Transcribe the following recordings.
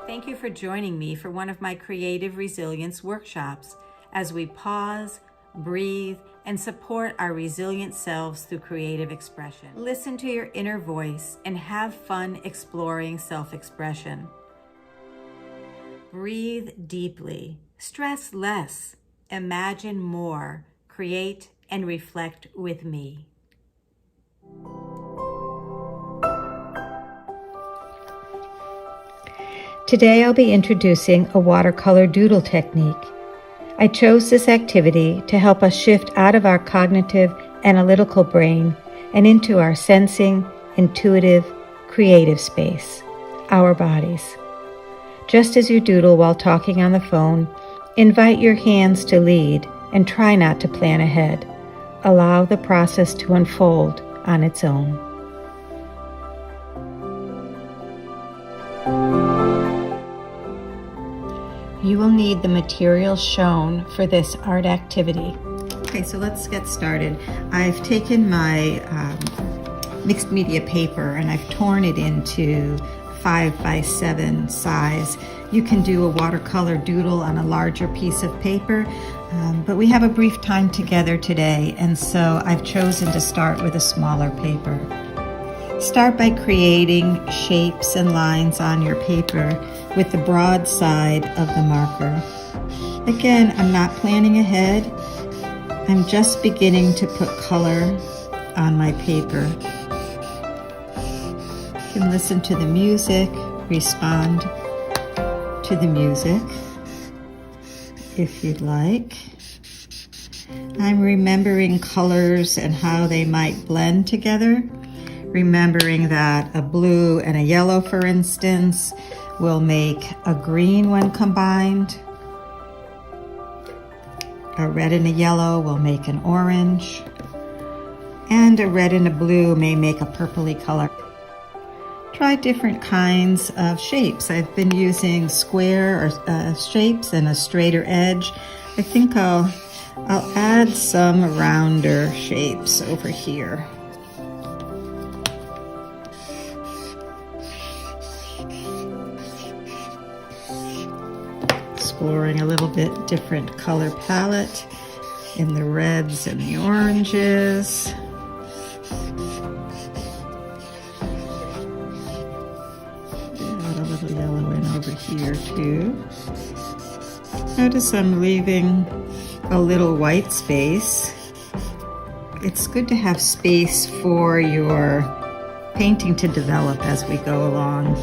Thank you for joining me for one of my creative resilience workshops as we pause, breathe, and support our resilient selves through creative expression. Listen to your inner voice and have fun exploring self-expression. Breathe deeply, stress less, imagine more, create and reflect with me. Today I'll be introducing a watercolor doodle technique. I chose this activity to help us shift out of our cognitive, analytical brain and into our sensing, intuitive, creative space, our bodies. Just as you doodle while talking on the phone, invite your hands to lead and try not to plan ahead. Allow the process to unfold on its own. You will need the materials shown for this art activity. Okay, so let's get started. I've taken my mixed media paper and I've torn it into 5x7 size. You can do a watercolor doodle on a larger piece of paper, but we have a brief time together today, and so I've chosen to start with a smaller paper. Start by creating shapes and lines on your paper with the broad side of the marker. Again, I'm not planning ahead. I'm just beginning to put color on my paper. You can listen to the music, respond to the music if you'd like. I'm remembering colors and how they might blend together. Remembering that a blue and a yellow, for instance, will make a green when combined. A red and a yellow will make an orange. And a red and a blue may make a purpley color. Try different kinds of shapes. I've been using square shapes and a straighter edge. I think I'll add some rounder shapes over here. Exploring a little bit different color palette in the reds and the oranges. Add a little yellow in over here too. Notice I'm leaving a little white space. It's good to have space for your painting to develop as we go along.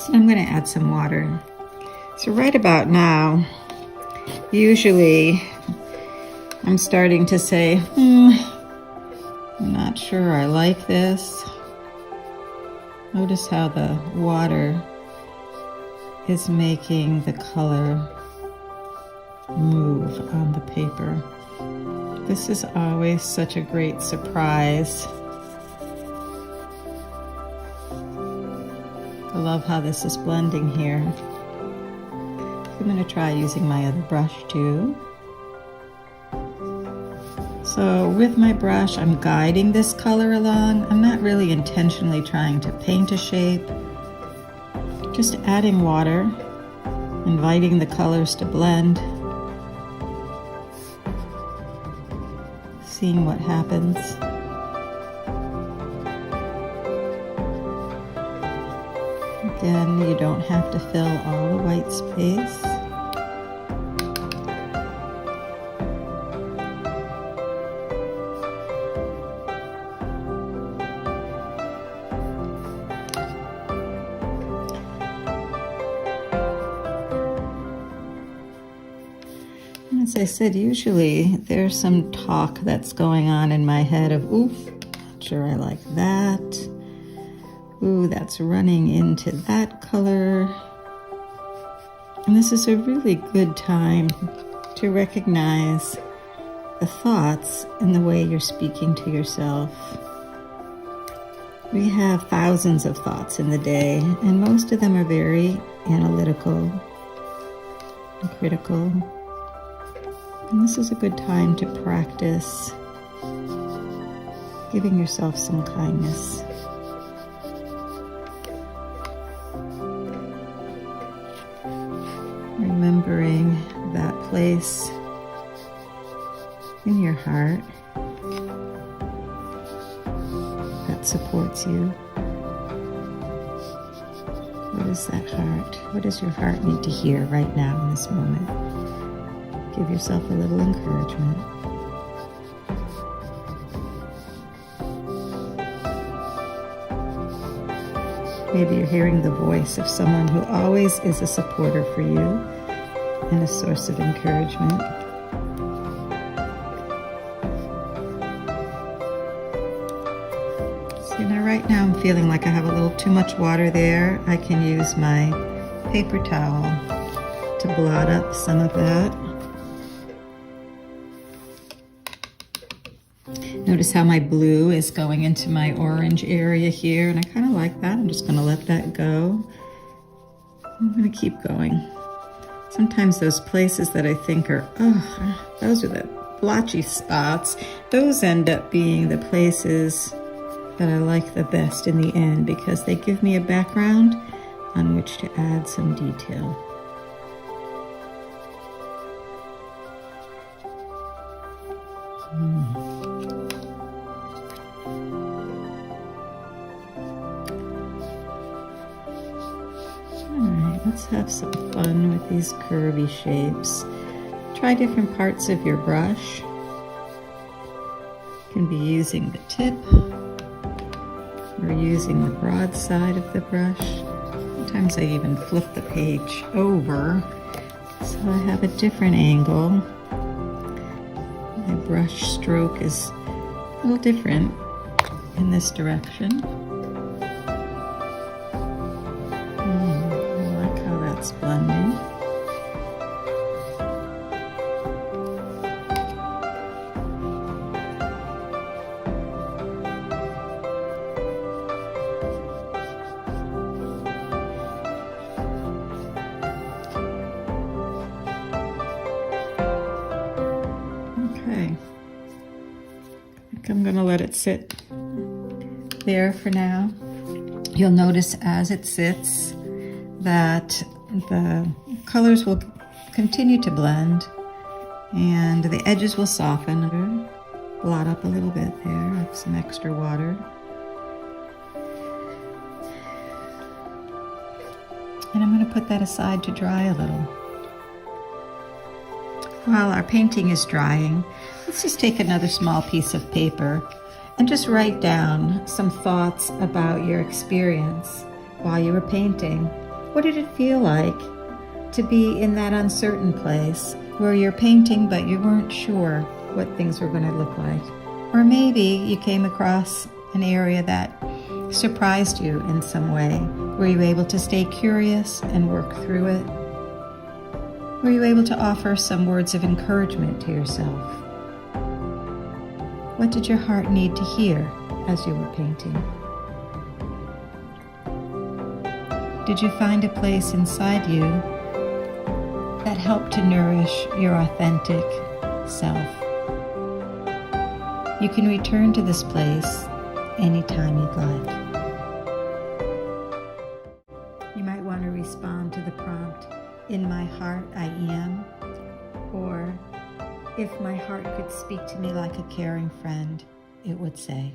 So I'm going to add some water. So right about now, usually I'm starting to say, I'm not sure I like this. Notice how the water is making the color move on the paper. This is always such a great surprise. I love how this is blending here. I'm going to try using my other brush too. So with my brush, I'm guiding this color along. I'm not really intentionally trying to paint a shape. Just adding water, inviting the colors to blend, seeing what happens. Again, you don't have to fill all the white space. As I said, usually there's some talk that's going on in my head of, oof, not sure I like that. Ooh, that's running into that color. And this is a really good time to recognize the thoughts and the way you're speaking to yourself. We have thousands of thoughts in the day, and most of them are very analytical and critical. And this is a good time to practice giving yourself some kindness. Remembering that place in your heart that supports you. What is that heart? What does your heart need to hear right now in this moment? Give yourself a little encouragement. Maybe you're hearing the voice of someone who always is a supporter for you and a source of encouragement. So right now I'm feeling like I have a little too much water there. I can use my paper towel to blot up some of that. Notice how my blue is going into my orange area here, and I kind of like that. I'm just going to let that go. I'm going to keep going. Sometimes those places that I think are, those are the blotchy spots, those end up being the places that I like the best in the end because they give me a background on which to add some detail. Let's have some fun with these curvy shapes. Try different parts of your brush. You can be using the tip or using the broad side of the brush. Sometimes I even flip the page over so I have a different angle. My brush stroke is a little different in this direction. It's blending. Okay. I think I'm going to let it sit there for now. You'll notice as it sits that the colors will continue to blend and the edges will soften. Blot up a little bit there with some extra water. And I'm going to put that aside to dry a little. While our painting is drying, let's just take another small piece of paper and just write down some thoughts about your experience while you were painting. What did it feel like to be in that uncertain place where you're painting but you weren't sure what things were going to look like? Or maybe you came across an area that surprised you in some way. Were you able to stay curious and work through it? Were you able to offer some words of encouragement to yourself? What did your heart need to hear as you were painting? Did you find a place inside you that helped to nourish your authentic self? You can return to this place anytime you'd like. You might want to respond to the prompt, "In my heart I am," or "If my heart could speak to me like a caring friend, it would say."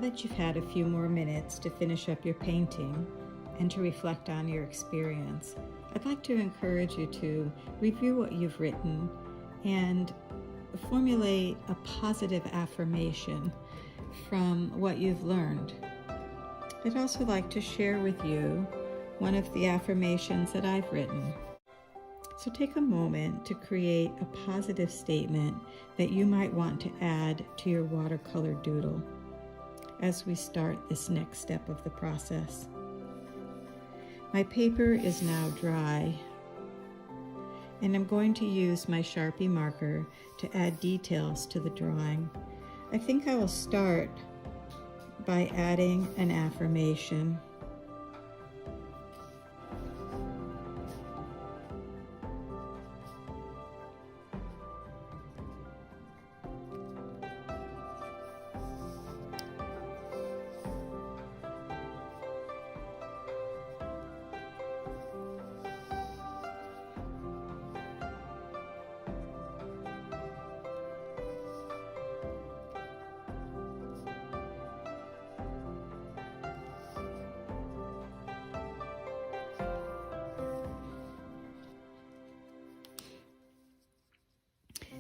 that you've had a few more minutes to finish up your painting and to reflect on your experience, I'd like to encourage you to review what you've written and formulate a positive affirmation from what you've learned. I'd also like to share with you one of the affirmations that I've written. So take a moment to create a positive statement that you might want to add to your watercolor doodle as we start this next step of the process. My paper is now dry, and I'm going to use my Sharpie marker to add details to the drawing. I think I will start by adding an affirmation.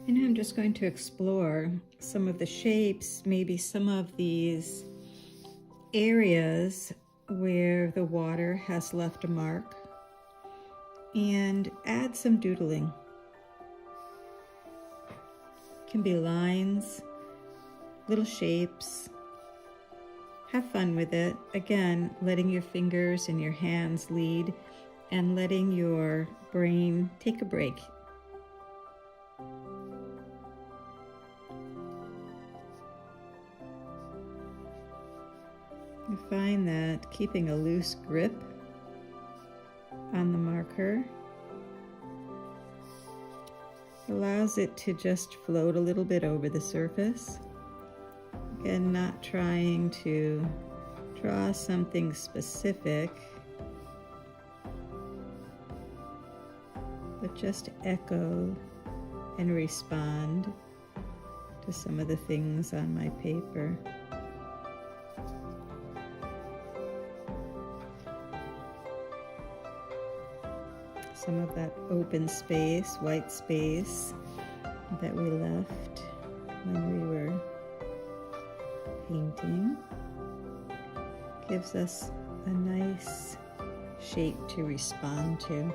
And I'm just going to explore some of the shapes, maybe some of these areas where the water has left a mark, and add some doodling. It can be lines, little shapes. Have fun with it. Again, letting your fingers and your hands lead and letting your brain take a break. I find that keeping a loose grip on the marker allows it to just float a little bit over the surface. Again, not trying to draw something specific, but just echo and respond to some of the things on my paper. Some of that open space, white space that we left when we were painting gives us a nice shape to respond to.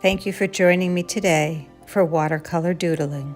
Thank you for joining me today for watercolor doodling.